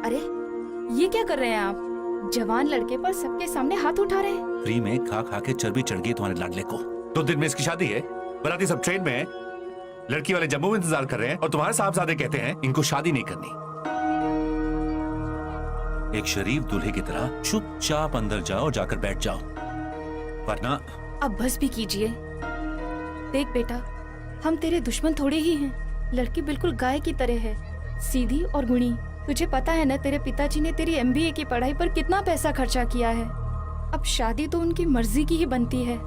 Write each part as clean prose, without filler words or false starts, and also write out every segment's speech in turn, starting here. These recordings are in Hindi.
अरे ये क्या कर रहे हैं आप? जवान लड़के पर सबके सामने हाथ उठा रहे हैं। फ्री में खा खा के चर्बी चढ़ गई तुम्हारे लाडले को। 2 दिन में इसकी शादी है, बराती सब ट्रेन में है, लड़की वाले जम्मू में इंतजार कर रहे हैं और तुम्हारे साहबजादे कहते हैं इनको शादी नहीं करनी। एक शरीफ दूल्हे की तरह चुपचाप अंदर जाओ, जाकर बैठ जाओ, वरना। अब बस भी कीजिए। देख बेटा, हम तेरे दुश्मन थोड़े ही हैं। लड़की बिल्कुल गाय की तरह है, सीधी और गुणी। तुझे पता है ना, तेरे पिताजी ने तेरी MBA की पढ़ाई पर कितना पैसा खर्चा किया है। अब शादी तो उनकी मर्जी की ही बनती है।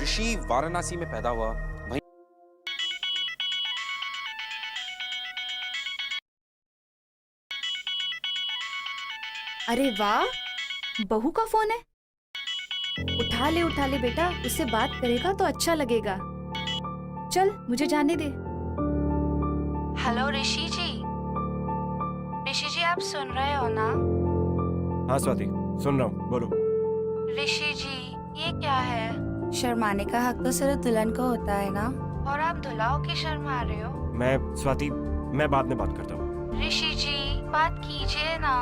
ऋषि वाराणसी में पैदा हुआ। अरे वाह, बहू का फोन है। उठा ले बेटा, उससे बात करेगा तो अच्छा लगेगा। चल मुझे जाने दे। हेलो ऋषि जी। ऋषि जी आप सुन रहे हो ना? हाँ स्वाति, सुन रहा हूँ, बोलो। ऋषि जी ये क्या है? शर्माने का हक तो सिर्फ दुल्हन को होता है ना, और आप दुल्हा की शर्मा रहे हो। मैं स्वाति, मैं बाद में बात करता हूँ। ऋषि जी बात कीजिए ना।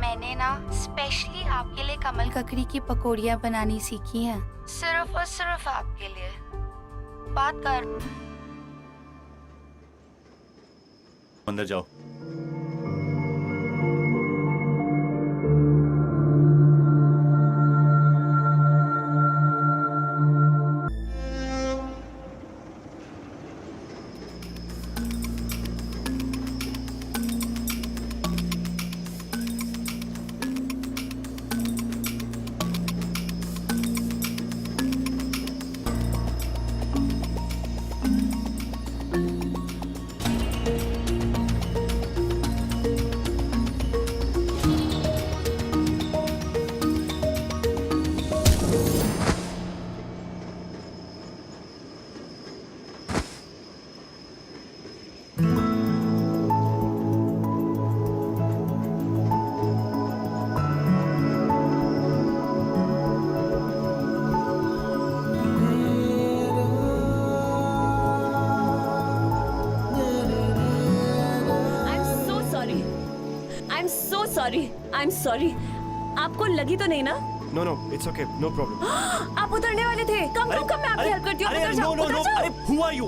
मैंने ना स्पेशली आपके लिए कमल ककड़ी की पकौड़ियाँ बनानी सीखी हैं, सिर्फ और सिर्फ आपके लिए। बात कर। अंदर जाओ। I'm sorry. आपको लगी तो नहीं ना? No, it's okay, no problem. आप उतरने वाले थे। कम मैं आपकी हेल्प करती हूँ। उतर जाओ, उतर जाओ। अरे who are you?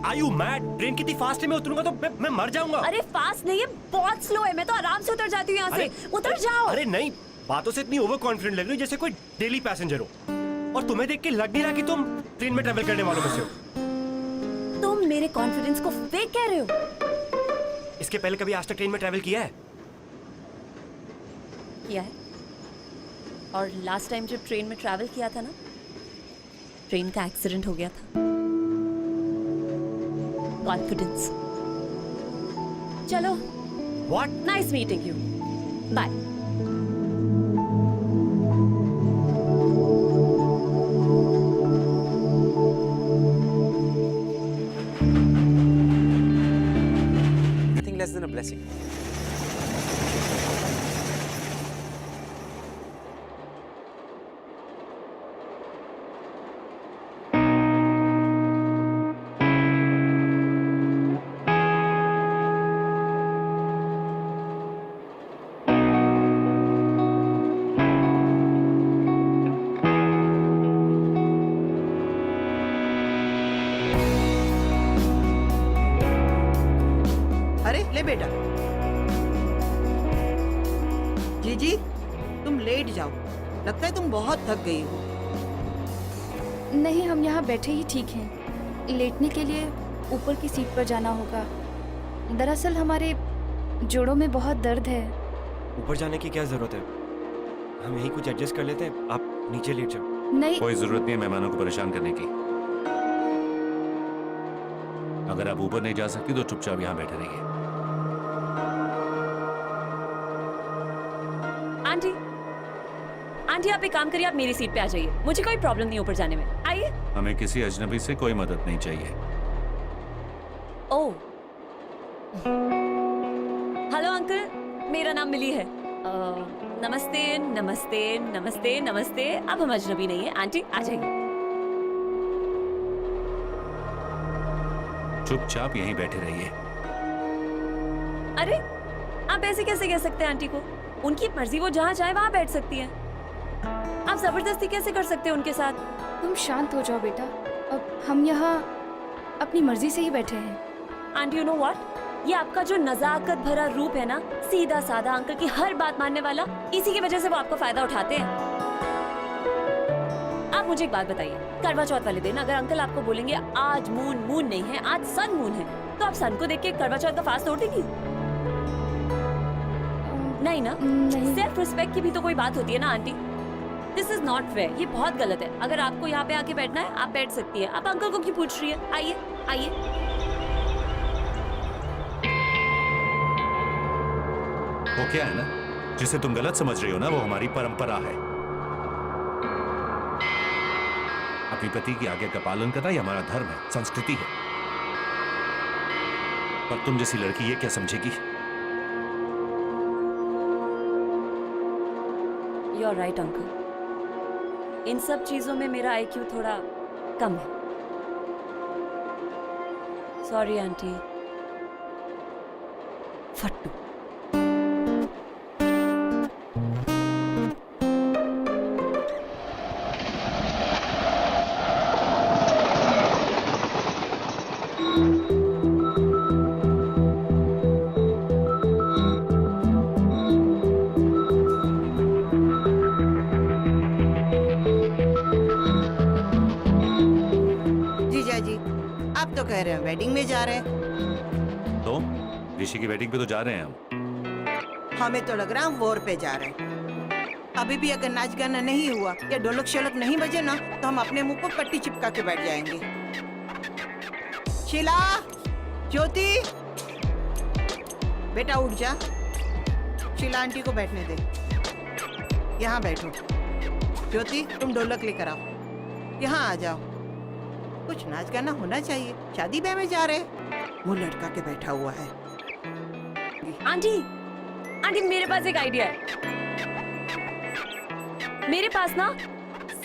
Are you mad? Train कितनी फास्ट है, मैं उतरूंगा तो मैं मर जाऊंगा। अरे फास्ट नहीं है, बहुत स्लो है। मैं तो आराम से उतर जाती हूँ यहाँ से। उतर जाओ। अरे नहीं, बातों से इतनी ओवर कॉन्फिडेंट लग रही हो जैसे कोई डेली पैसेंजर हो। और तुम्हें देख के लग नहीं रहा कि तुम ट्रेन में ट्रैवल करने वालों में से हो। तुम मेरे कॉन्फिडेंस को फेक कह रहे हो। इसके पहले कभी आज तक ट्रेन में ट्रैवल किया है? किया है। और लास्ट टाइम जब ट्रेन में ट्रैवल किया था ना, ट्रेन का एक्सीडेंट हो गया था। कॉन्फिडेंस। चलो। What? Nice meeting you. Bye. Nothing less than a blessing. अरे ले बेटा। जीजी तुम लेट जाओ, लगता है तुम बहुत थक गई हो। नहीं, हम यहाँ बैठे ही ठीक हैं। लेटने के लिए ऊपर की सीट पर जाना होगा। दरअसल हमारे जोड़ों में बहुत दर्द है। ऊपर जाने की क्या जरूरत है? हम यहीं कुछ एडजस्ट कर लेते हैं, आप नीचे लेट जाओ। नहीं, कोई जरूरत नहीं है मेहमानों को परेशान करने की। अगर आप ऊपर नहीं जा सकती तो चुपचाप यहाँ बैठे रहिए। आंटी आप एक काम करिए, आप मेरी सीट पे आ जाइए। मुझे कोई प्रॉब्लम नहीं ऊपर जाने में। आइए। हमें किसी अजनबी से कोई मदद नहीं चाहिए। ओह, हेलो अंकल, मेरा नाम मिली है। नमस्ते नमस्ते नमस्ते नमस्ते। अब हम अजनबी नहीं है। आंटी आ जाइए। चुपचाप यहीं बैठे रहिए। अरे आप ऐसे कैसे कह सकते हैं आंटी को? उनकी मर्जी, वो जहाँ चाहे वहाँ बैठ सकती है। आप जबरदस्ती कैसे कर सकते हैं उनके साथ? तुम शांत हो जाओ बेटा। अब हम यहाँ अपनी मर्जी से ही बैठे हैं। एंड यू नो व्हाट, ये आपका जो नजाकत भरा रूप है ना, सीधा साधा अंकल की हर बात मानने वाला, इसी की वजह से वो आपका फायदा उठाते हैं। आप मुझे एक बात बताइए, करवा चौथ वाले दिन अगर अंकल आपको बोलेंगे आज मून नहीं है, आज सन मून है, तो आप सन को देख के करवा चौथ का फास्ट तोड़ देंगी? नहीं ना? नहीं। सेल्फ रिस्पेक्ट की भी तो कोई बात होती है ना aunty. This is not fair, ये बहुत गलत है। अगर आपको यहाँ पे आके बैठना है, आप बैठ सकती है। आप अंकल को क्यों पूछ रही है? आइए आइए। वो क्या है ना, जिसे तुम गलत समझ रही हो ना, वो हमारी परंपरा है। अपने पति की आज्ञा का पालन करना ये हमारा धर्म है, संस्कृति है। पर तुम जैसी लड़की ये क्या समझेगी? यू आर राइट अंकल, इन सब चीजों में मेरा IQ थोड़ा कम है। Sorry aunty. फट्टू। जीजा जी, आप तो कह रहे हैं वेडिंग में जा रहे हैं। तो ऋषि की वेडिंग पे तो जा रहे हैं हम। हमें तो लग रहा है हम वॉर पे जा रहे हैं। अभी भी अगर नाच गाना नहीं हुआ या ढोलक शोलक नहीं बजे ना, तो हम अपने मुंह पर पट्टी चिपका के बैठ जाएंगे। शीला, ज्योति, बेटा उठ जा। शीला आंटी को बैठने दे, यहाँ बैठो। ज्योति, तुम ढोलक लेकर आओ, यहाँ आ जाओ। कुछ नाच गाना होना चाहिए, शादी ब्याह में जा रहे हैं। वो लड़का के बैठा हुआ है। आंटी, आंटी मेरे पास एक आइडिया है। मेरे पास ना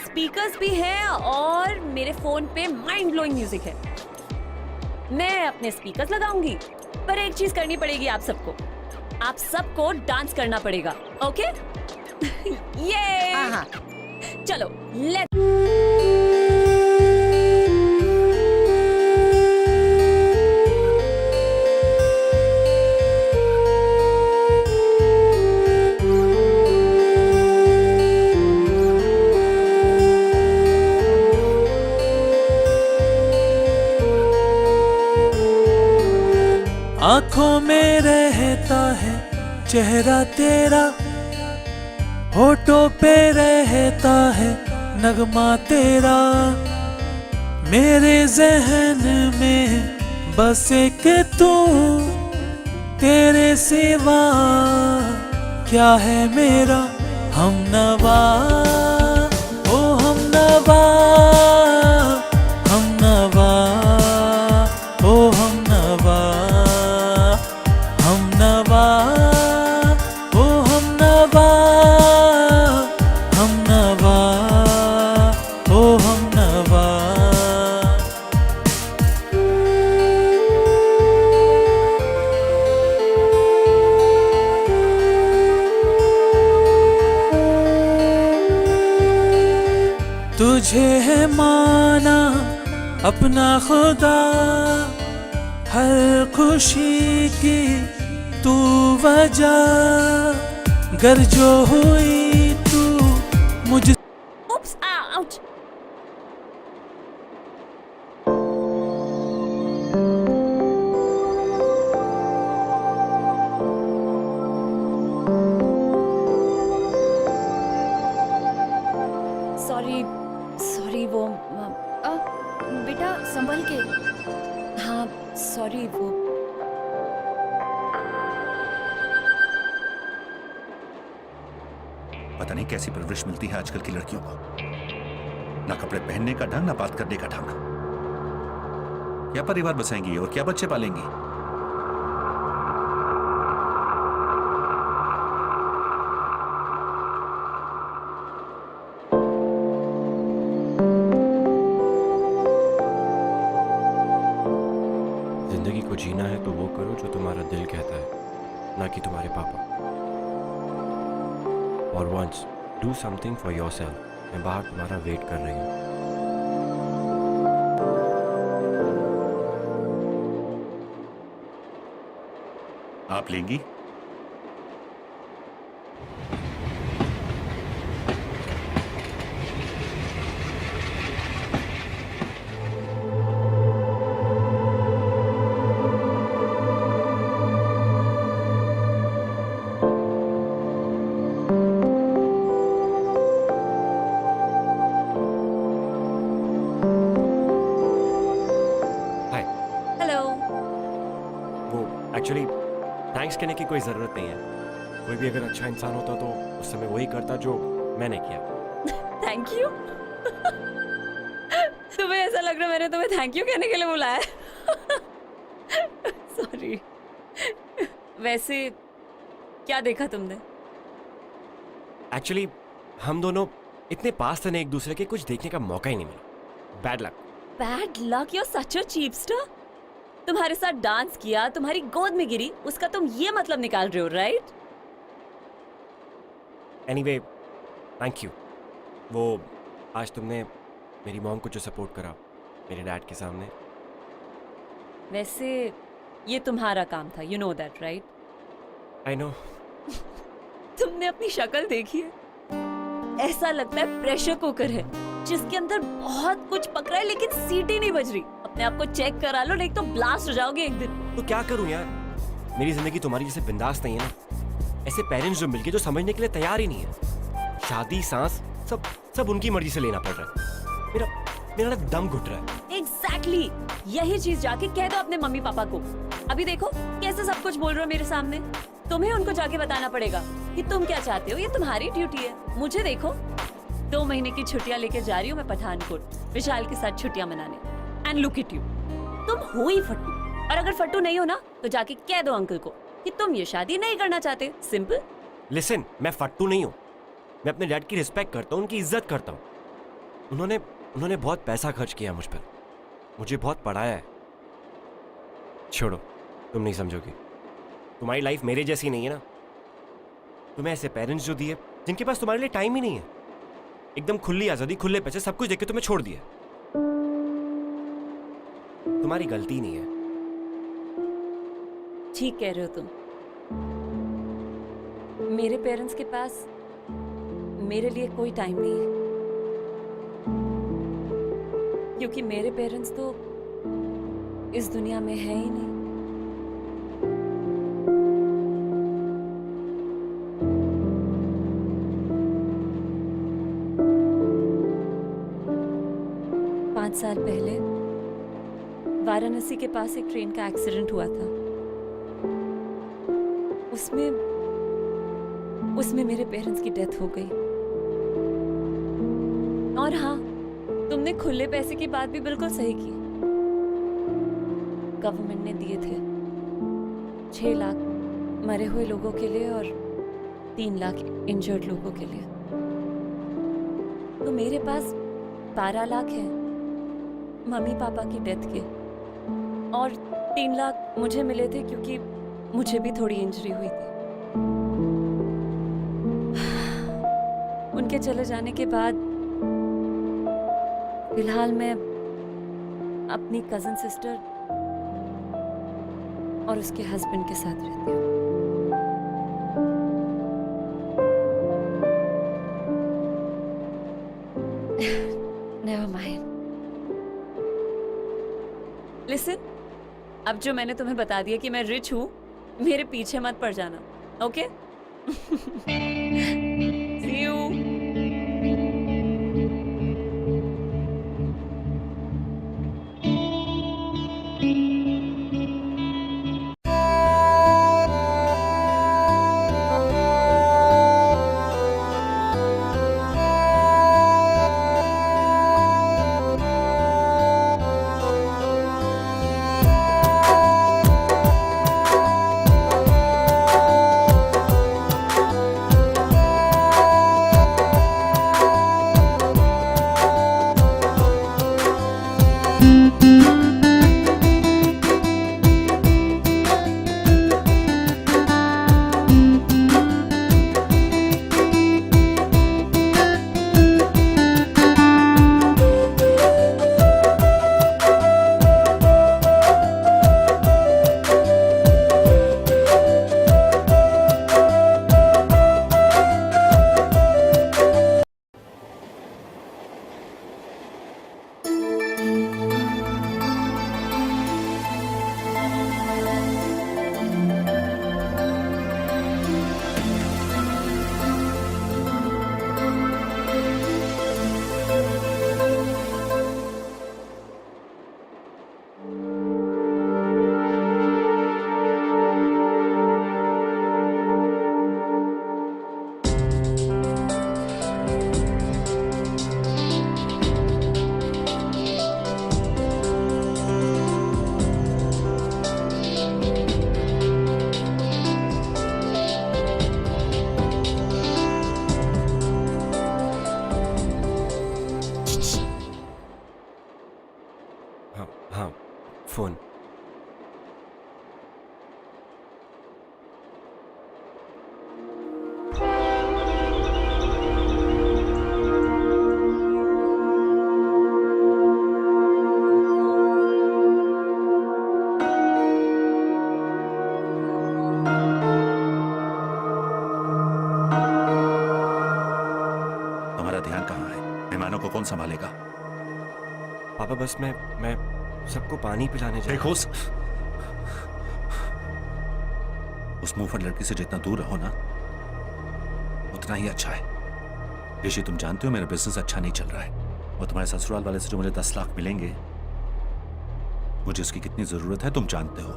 स्पीकर्स भी हैं और मेरे फोन पे माइंड ब्लोइंग म्यूजिक है। मैं अपने स्पीकर्स लगाऊंगी, पर एक चीज करनी पड़ेगी आप सबको। आप सबको डांस करना पड़ेगा, ओके? ये हाँ। चलो लेट। आंखों में रहता है चेहरा तेरा, होठों पे रहता है नगमा तेरा। मेरे जहन में बस एक तू, तेरे सिवा क्या है मेरा हमनवा। ओ हमनवा, हमनवा, ओ हमनवा, हमनवा, ओ हमनवा, हमनवा, ओ हमनवा। तुझे है माना अपना खुदा, हर खुशी की तू वजह। गर जो हुई तू मुझ Oops, ouch. सॉरी सॉरी, वो बेटा संभल के। हाँ सॉरी, वो पता नहीं कैसी परवरिश मिलती है आजकल की लड़कियों को। ना कपड़े पहनने का ढंग, ना बात करने का ढंग। क्या परिवार बसाएंगी और क्या बच्चे पालेंगी? जीना है तो वो करो जो तुम्हारा दिल कहता है, ना कि तुम्हारे पापा। और once do something for yourself. मैं बाहर तुम्हारा वेट कर रही हूँ। आप लेंगी? हाय। हेलो। वो एक्चुअली थैंक्स कहने की कोई ज़रूरत नहीं है। कोई भी अगर अच्छा इंसान होता तो उस समय वही करता जो मैंने किया। Thank you. तुम्हें ऐसा लग रहा है मैंने तुम्हें थैंक यू कहने के लिए बुलाया है। सॉरी। वैसे क्या देखा तुमने? एक्चुअली हम दोनों इतने पास थे ना एक दूसरे के, कुछ देखने का मौका ही नहीं मिला। Bad luck. Bad luck, you are such a cheapster. तुम्हारे साथ डांस किया, तुम्हारी गोद में गिरी, उसका तुम ये मतलब निकाल रहे हो, राइट? Anyway thank you. वो आज तुमने मेरी मॉम को जो सपोर्ट करा मेरे डैड के सामने। वैसे ये तुम्हारा काम था, you know that, right? I know. तुमने अपनी शक्ल देखी है? ऐसा लगता है प्रेशर कुकर है जिसके अंदर बहुत कुछ पक रहा है लेकिन सीटी नहीं बज रही। अपने आप को चेक करा लो, नहीं तो ब्लास्ट हो जाओगे एक दिन। तो क्या करूं यार, मेरी जिंदगी तुम्हारी जैसे बिंदास नहीं है ना। ऐसे पेरेंट्स जो मिलके जो समझने के लिए तैयार ही नहीं है। शादी, सांस, सब उनकी मर्जी से लेना पड़ रहा है। मेरा ना दम घुट रहा है। एग्जैक्टली यही चीज जाके कह दो अपने मम्मी पापा को। अभी देखो कैसे सब कुछ बोल रहे हो मेरे सामने। तुम्हें उनको जाके बताना पड़ेगा कि तुम क्या चाहते हो, ये तुम्हारी ड्यूटी है। मुझे देखो 2 महीने की छुट्टियां लेके जा रही हूँ मैं पठानकोट, विशाल के साथ छुट्टियां मनाने। एंड लुक एट यू, तुम हो ही फट्टू। और अगर फट्टू नहीं हो ना तो जाके कह दो अंकल को कि तुम ये शादी नहीं करना चाहते। सिंपल। लिसन, मैं फट्टू नहीं हूँ। मैं अपने डैड की रिस्पेक्ट करता हूँ, उनकी इज्जत करता हूँ। उन्होंने बहुत पैसा खर्च किया मुझ पर, मुझे बहुत पढ़ाया है। छोड़ो, तुम नहीं समझोगी। तुम्हारी लाइफ मेरे जैसी नहीं है ना। तुम्हें ऐसे पेरेंट्स जो दिए जिनके पास तुम्हारे लिए टाइम ही नहीं है। एकदम खुली आजादी, खुले पैसे, सब कुछ देख के तुम्हें छोड़ दिया। तुम्हारी गलती नहीं है। ठीक कह रहे हो तुम। मेरे पेरेंट्स के पास मेरे लिए कोई टाइम नहीं है, क्योंकि मेरे पेरेंट्स तो इस दुनिया में है ही नहीं। पाँच साल पहले वाराणसी के पास एक ट्रेन का एक्सीडेंट हुआ था। उसमें मेरे पेरेंट्स की डेथ हो गई। और हाँ, तुमने खुले पैसे की बात भी बिल्कुल सही की। गवर्नमेंट ने दिए थे 6 लाख मरे हुए लोगों के लिए और 3 लाख इंजर्ड लोगों के लिए। तो मेरे पास 12 लाख है मम्मी पापा की डेथ के, और 3 लाख मुझे मिले थे क्योंकि मुझे भी थोड़ी इंजरी हुई थी। उनके चले जाने के बाद फिलहाल मैं अपनी कजन सिस्टर और उसके हस्बैंड के साथ रहती हूँ। Never mind. Listen, अब जो मैंने तुम्हें बता दिया कि मैं रिच हूँ, मेरे पीछे मत पड़ जाना, ओके? See you. फोन। तुम्हारा ध्यान कहाँ है? मेहमानों को कौन संभालेगा? पापा बस मैं सबको पानी पिलाने जा देखो उस मुंहफट लड़की से जितना दूर रहो ना उतना ही अच्छा है। ऋषि, तुम जानते हो मेरा बिजनेस अच्छा नहीं चल रहा है और तुम्हारे ससुराल वाले से जो मुझे 10 लाख मिलेंगे मुझे उसकी कितनी जरूरत है तुम जानते हो,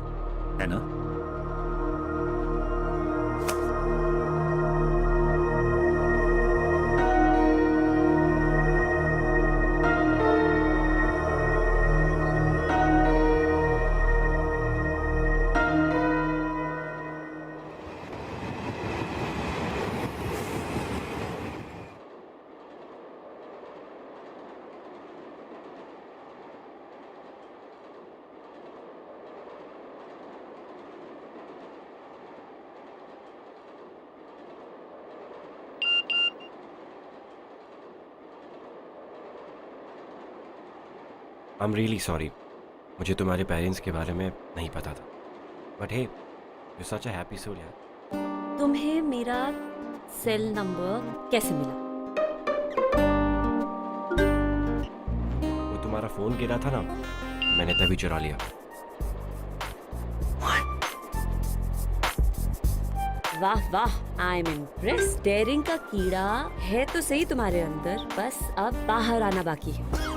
है ना? आई एम रियली सॉरी, मुझे तुम्हारे पेरेंट्स के बारे में नहीं पता था। But hey, you such a happy soul यार। तुम्हें मेरा सेल नंबर कैसे मिला? वो तुम्हारा फोन गिरा था ना, मैंने तभी चुरा लिया। वाह वाह, आई एम इम्प्रेस। डेयरिंग का कीड़ा है तो सही तुम्हारे अंदर, बस अब बाहर आना बाकी है।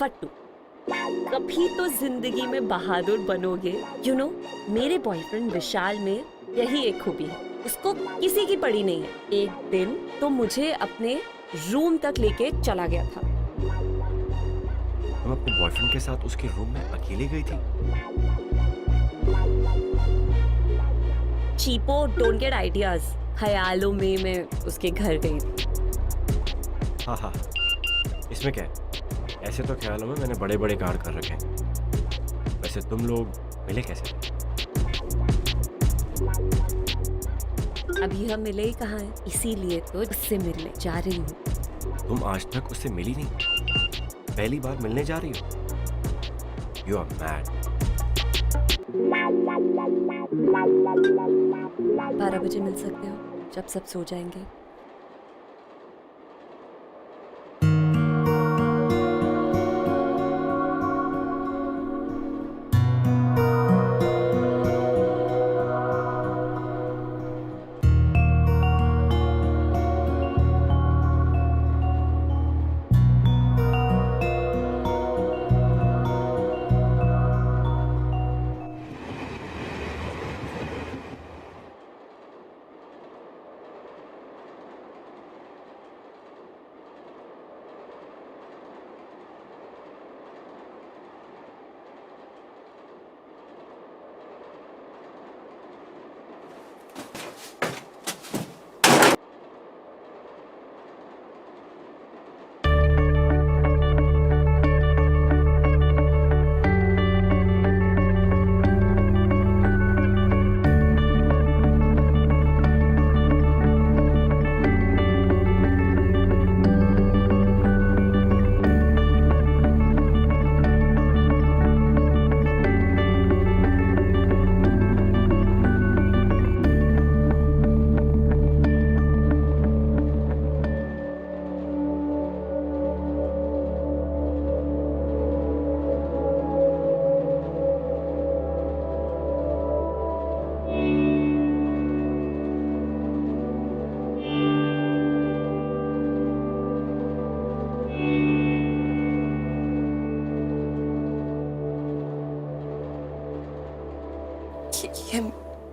फट्टू, कभी तो जिंदगी में बहादुर बनोगे। यू नो, मेरे बॉयफ्रेंड विशाल में यही एक खूबी है, उसको किसी की पड़ी नहीं है। एक दिन तो मुझे अपने रूम तक लेके चला गया था। तुम अपने बॉयफ्रेंड के साथ उसके रूम में अकेले गई थी? चीपो, डोंट गेट आइडियाज। ख्यालों में मैं उसके घर गई थी। हाँ, इसमें क्या है? ऐसे तो ख्यालों में मैंने बड़े बड़े कांड कर रखे हैं। वैसे तुम लोग मिले कैसे? अभी हम मिले ही कहाँ हैं, इसीलिए तो उससे मिलने जा रही हूँ। तुम आज तक उससे मिली नहीं, पहली बार मिलने जा रही हो? You are mad. 12 बजे मिल सकते हो, जब सब सो जाएंगे।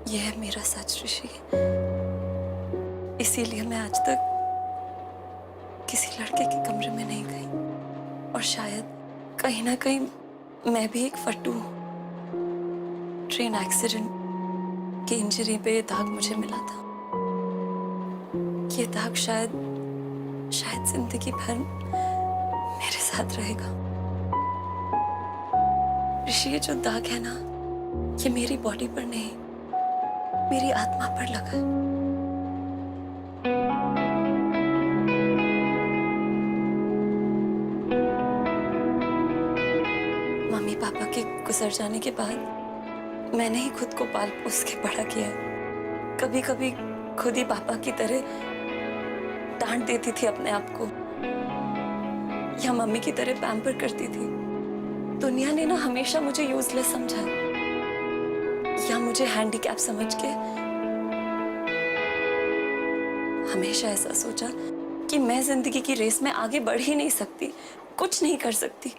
ये है मेरा सच ऋषि। इसीलिए मैं आज तक किसी लड़के के कमरे में नहीं गई और शायद कहीं ना कहीं मैं भी एक फट्टू हूँ। ट्रेन एक्सीडेंट की इंजरी पे ये दाग मुझे मिला था। ये दाग शायद जिंदगी भर मेरे साथ रहेगा। ऋषि, ये जो दाग है ना, ये मेरी बॉडी पर नहीं, मेरी आत्मा पर लगा है। मम्मी पापा के गुजर जाने के बाद मैंने ही खुद को पाल पोस के बड़ा किया है। कभी कभी खुद ही पापा की तरह डांट देती थी अपने आप को, या मम्मी की तरह पैम्पर करती थी। दुनिया ने ना हमेशा मुझे यूजलेस समझा, या मुझे हैंडीकैप समझ के हमेशा ऐसा सोचा कि मैं जिंदगी की रेस में आगे बढ़ ही नहीं सकती, कुछ नहीं कर सकती।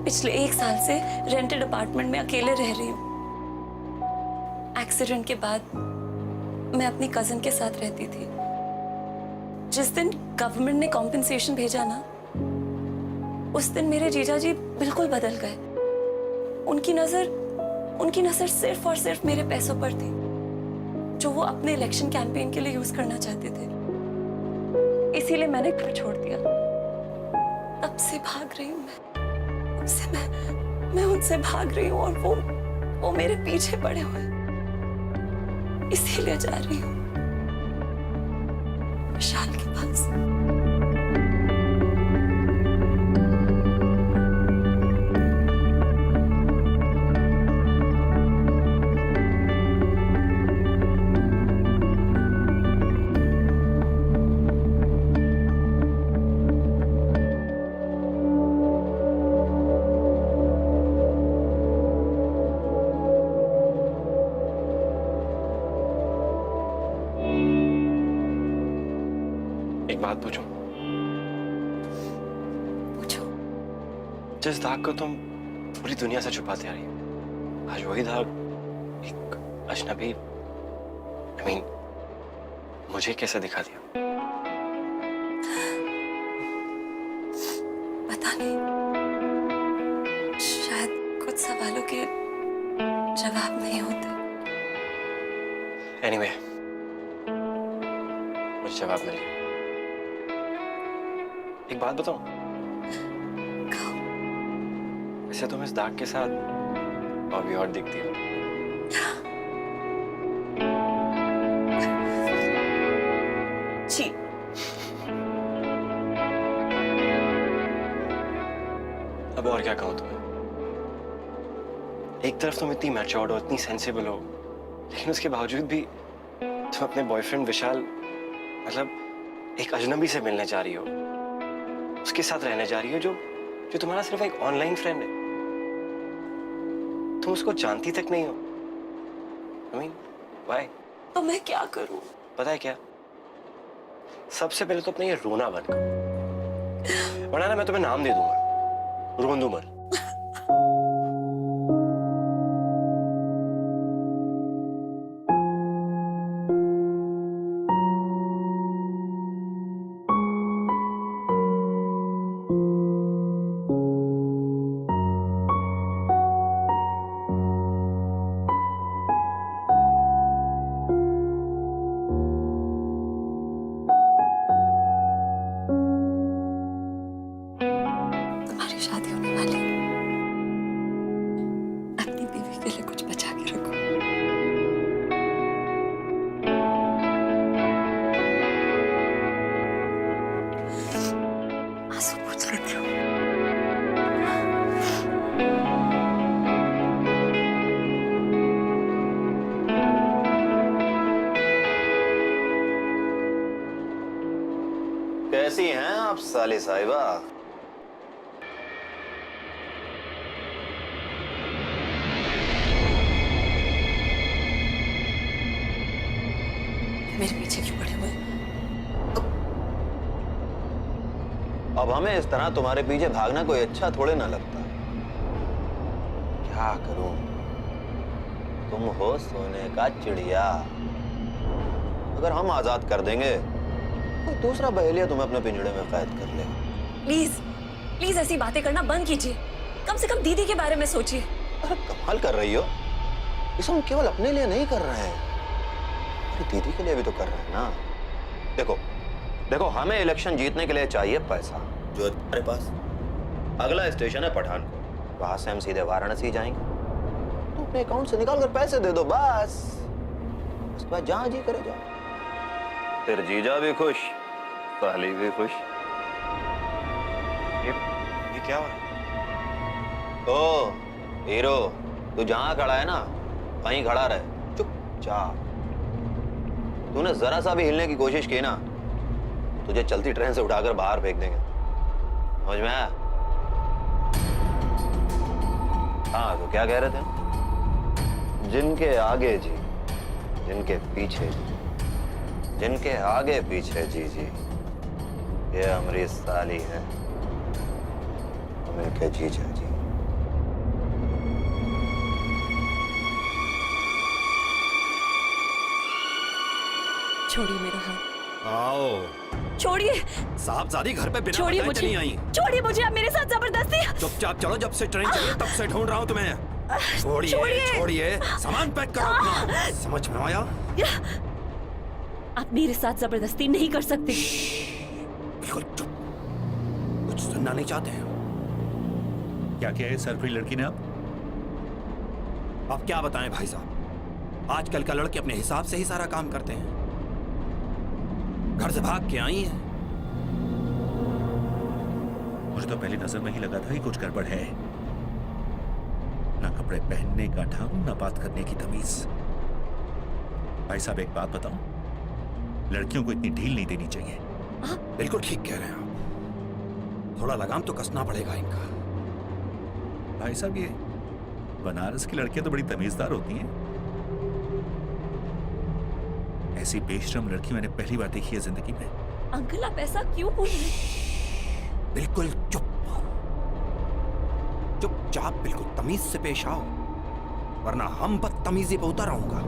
पिछले 1 साल से रेंटेड अपार्टमेंट में अकेले रह रही हूँ। एक्सीडेंट के बाद मैं अपनी कजिन के साथ रहती थी। जिस दिन गवर्नमेंट ने कॉम्पेंसेशन भेजा ना, उस दिन मेरे जीजा जी बिल्कुल बदल गए। उनकी नजर सिर्फ और सिर्फ मेरे पैसों पर थी, जो वो अपने इलेक्शन कैंपेन के लिए यूज करना चाहते थे। इसीलिए मैंने घर छोड़ दिया। तब से भाग रही हूँ मैं उनसे भाग रही हूँ, और वो मेरे पीछे पड़े हुए हैं। इसीलिए जा रही हूँ विशाल के पास। एक बात पूछूं? पूछो। जिस दाग को तुम पूरी दुनिया से छुपाते आ रही हो, आज वही दाग एक अजनबी, मुझे कैसे दिखा दिया? पता नहीं, शायद कुछ सवालों के जवाब नहीं होते। एनीवे, मुझे जवाब मिल गया। एक बात बताऊं? कहो। वैसे तुम इस दाग के साथ और भी और दिखती हो। जी। अब और क्या कहूं तुम्हें? एक तरफ तुम इतनी मैच्योर्ड हो, इतनी सेंसिबल हो, लेकिन उसके बावजूद भी तुम अपने बॉयफ्रेंड विशाल, मतलब एक अजनबी से मिलने जा रही हो, उसके साथ रहने जा रही हो, जो तुम्हारा सिर्फ एक ऑनलाइन फ्रेंड है। तुम उसको जानती तक नहीं हो। व्हाई? तो मैं क्या करूं? पता है क्या? सबसे पहले तो अपना ये रोना बंद करो, वरना ना मैं तुम्हें नाम दे दूंगा, रोंदूमल। शादी होने वाली, अपनी बीवी के लिए कुछ बचा के रखो। आंसू पोंछ लेती हूँ। कैसी हैं आप साली साहिबा? मेरे पीछे क्यों पड़े हुए? अब हमें इस तरह तुम्हारे पीछे भागना कोई अच्छा थोड़े ना लगता। क्या करूं? तुम हो सोने का चिड़िया। अगर हम आजाद कर देंगे, कोई दूसरा बहेलिया तुम्हें अपने पिंजड़े में कैद कर ले। प्लीज प्लीज ऐसी बातें करना बंद कीजिए। कम से कम दीदी के बारे में सोचिए। अरे कमाल कर रही हो, इसे हम केवल अपने लिए नहीं कर रहे हैं, अरे दीदी के लिए भी तो कर रहे हैं ना। देखो देखो, हमें इलेक्शन जीतने के लिए चाहिए पैसा, जो है तुम्हारे पास। अगला स्टेशन है पठानकोट, वहां से हम सीधे वाराणसी जाएंगे। तो अपने अकाउंट से निकाल कर पैसे दे दो बस, उसके बाद जहां जी करे जाओ। फिर जीजा भी खुश, साली भी खुश। ये क्या हुआ? ओ हीरो, तू जहां खड़ा है ना वहीं खड़ा रहे, चुपचाप। तूने जरा सा भी हिलने की कोशिश की ना, तुझे चलती ट्रेन से उठाकर बाहर फेंक देंगे, समझ में आया? हाँ, तो क्या कह रहे थे? जिनके आगे जी, जिनके पीछे जी, जिनके आगे पीछे जी जी, ये हमारी साली है, हम इनके जीजा जी। छोड़िए मेरा हाथ, आओ। छोड़िए, साहबजादी घर पे बिना छोड़िए बताए मुझे, चली आई। छोड़िए मुझे, आप मेरे साथ जबरदस्ती। चुपचाप चलो, जब से ट्रेन चली तब से ढूंढ रहा हूँ तुम्हें। छोड़िए छोड़िए। छोड़िए, सामान पैक करो अपना। समझ में आया? आप मेरे साथ जबरदस्ती नहीं कर सकते। बिल्कुल चुप, कुछ सुनना नहीं चाहते हैं। क्या किया है सरप्री लड़की ने? अब क्या बताएं भाई साहब, आजकल का लड़के अपने हिसाब से ही सारा काम करते हैं। घर से भाग के आई हैं। मुझे तो पहली नजर में ही लगा था कि कुछ गड़बड़ है। ना कपड़े पहनने का ढंग, ना बात करने की तमीज। भाई साहब एक बात बताऊं, लड़कियों को इतनी ढील नहीं देनी चाहिए। बिल्कुल ठीक कह रहे हैं आप, थोड़ा लगाम तो कसना पड़ेगा इनका। भाई साहब ये बनारस की लड़कियां तो बड़ी तमीजदार होती हैं। ऐसी बेशरम लड़की मैंने पहली बार देखी है जिंदगी में। अंकल आप ऐसा क्यों बोल रहे हैं? बिल्कुल चुप, चुपचाप बिल्कुल तमीज से पेश आओ, वरना हम बदतमीजी पे उतर आऊंगा।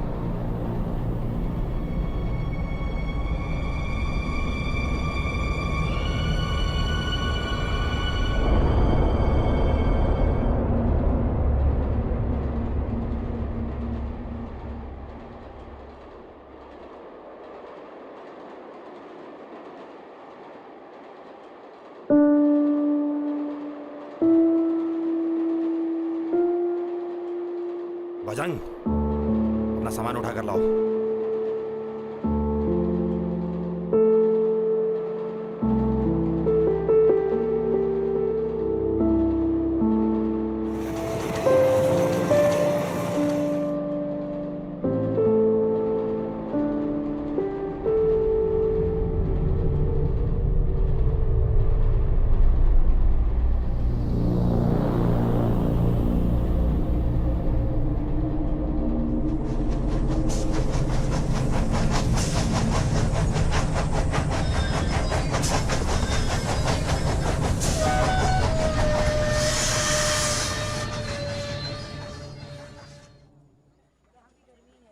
बजरंग, अपना सामान उठा कर लाओ।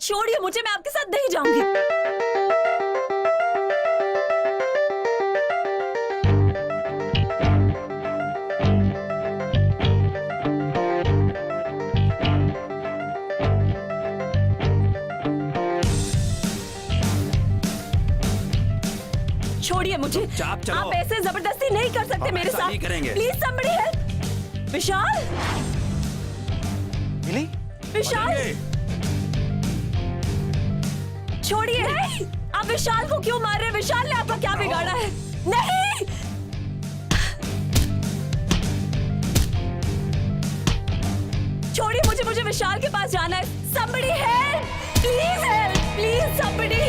छोड़िए मुझे, मैं आपके साथ नहीं जाऊंगी। छोड़िए मुझे, चुपचाप चलो। आप ऐसे जबरदस्ती नहीं कर सकते हम मेरे ऐसा साथ। नहीं करेंगे। Please somebody help। विशाल, मिली? विशाल, छोड़िए। आप विशाल को क्यों मार रहे हैं? विशाल ने आपका क्या बिगाड़ा है? नहीं, छोड़िए मुझे, मुझे विशाल के पास जाना है। somebody help, please somebody।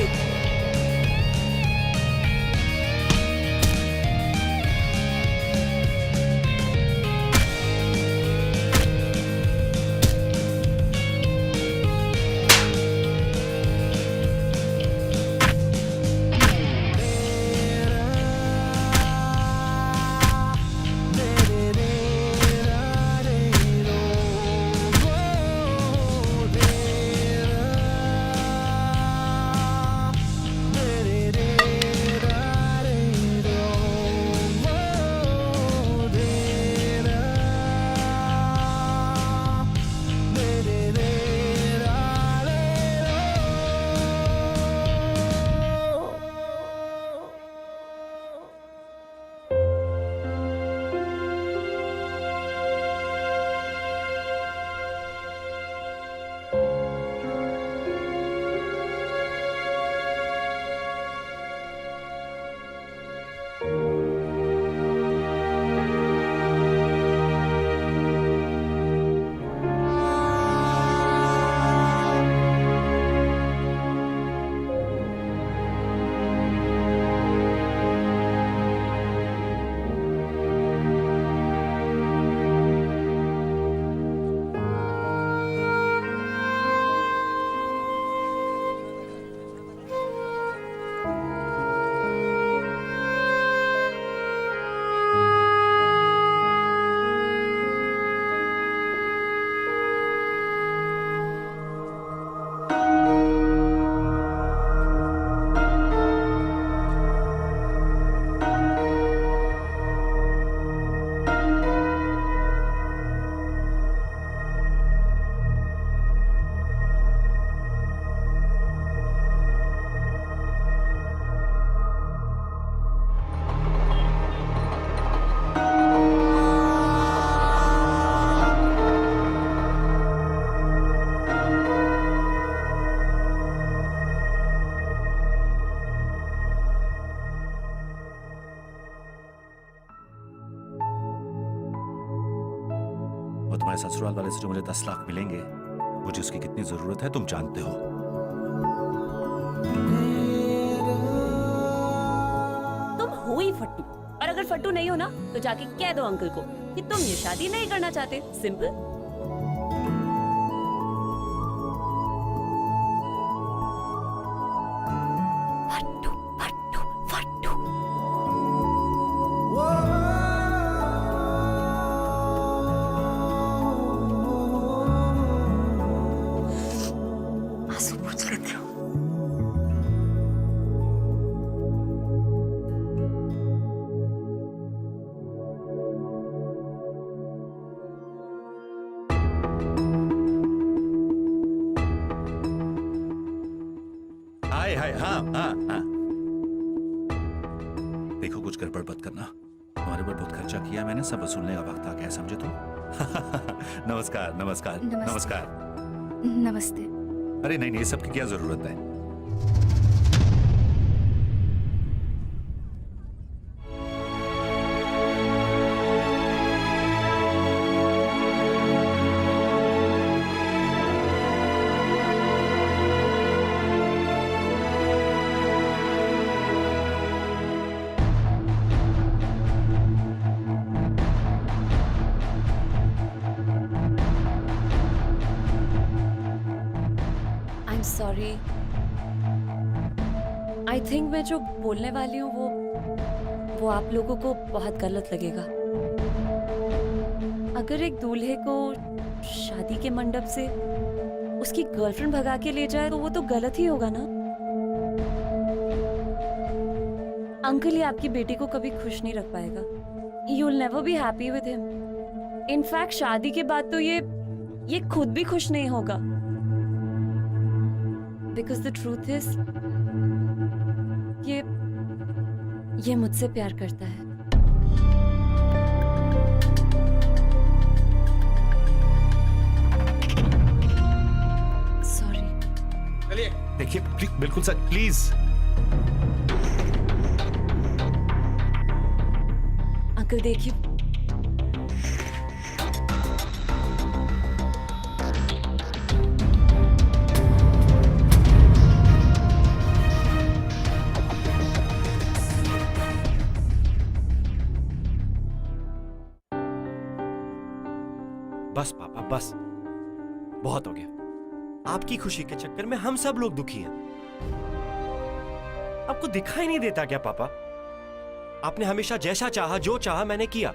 तुम्हारे ससुराल वाले से जो मुझे 10 लाख मिलेंगे, मुझे उसकी कितनी जरूरत है तुम जानते हो। तुम हो ही फट्टू, और अगर फट्टू नहीं हो ना तो जाके कह दो अंकल को कि तुम ये शादी नहीं करना चाहते। सिंपल। फट्टू फट्टू फट्टू। आंसू पूछ लेते हो। हाय हाय, हाँ हाँ हाँ। देखो कुछ गड़बड़ मत करना, तुम्हारे ऊपर बहुत खर्चा किया मैंने, सब वसूलने का वक्त आ गया, समझे तुम? नमस्कार नमस्कार नमस्ते। नमस्कार। नमस्ते। अरे नहीं नहीं, ये सब की क्या जरूरत है? I am sorry. I think मैं जो बोलने वाली हूँ वो आप लोगों को बहुत गलत लगेगा। अगर एक दूल्हे को शादी के मंडप से उसकी गर्लफ्रेंड भगा के ले जाए तो वो तो गलत ही होगा ना। अंकल ये आपकी बेटी को कभी खुश नहीं रख पाएगा। You will never be happy with him. In fact शादी के बाद तो ये खुद भी खुश नहीं होगा। Because the truth is, ये मुझसे प्यार करता है। Sorry। चलिए। देखिए बिल्कुल सर, प्लीज। अंकल देखिए, बस पापा बस, बहुत हो गया। आपकी खुशी के चक्कर में हम सब लोग दुखी हैं। आपको दिखाई नहीं देता क्या पापा? आपने हमेशा जैसा चाहा, जो चाहा मैंने किया,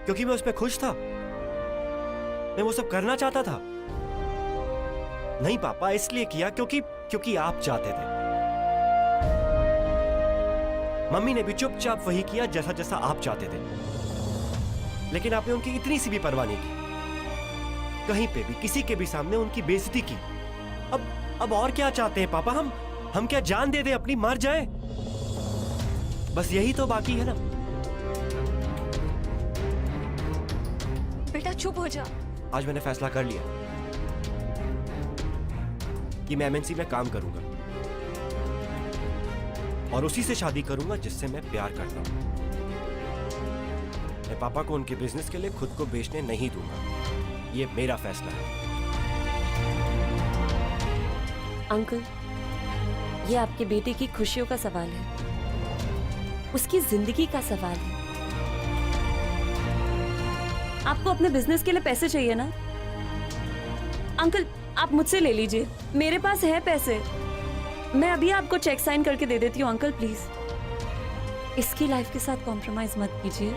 क्योंकि मैं उसमें खुश था। मैं वो सब करना चाहता था। नहीं पापा, इसलिए किया क्योंकि आप चाहते थे। मम्मी ने भी चुपचाप वही किया जैसा जैसा आप चाहते थे, लेकिं आपने उनकी इतनी सी भी परवाह नहीं की। कहीं पे भी किसी के भी सामने उनकी बेइज्जती की। अब और क्या चाहते हैं पापा? हम क्या जान दे दे, अपनी मर जाए? बस यही तो बाकी है ना। बेटा चुप हो जा। आज मैंने फैसला कर लिया कि मैं एमएनसी में काम करूंगा और उसी से शादी करूंगा जिससे मैं प्यार करता हूं। मैं पापा को उनके बिजनेस के लिए खुद को बेचने नहीं दूंगा। ये मेरा फैसला है। अंकल ये आपके बेटे की खुशियों का सवाल है, उसकी जिंदगी का सवाल है। आपको अपने बिजनेस के लिए पैसे चाहिए ना अंकल, आप मुझसे ले लीजिए, मेरे पास है पैसे। मैं अभी आपको चेक साइन करके दे देती हूँ अंकल, प्लीज। इसकी लाइफ के साथ कॉम्प्रोमाइज मत कीजिए।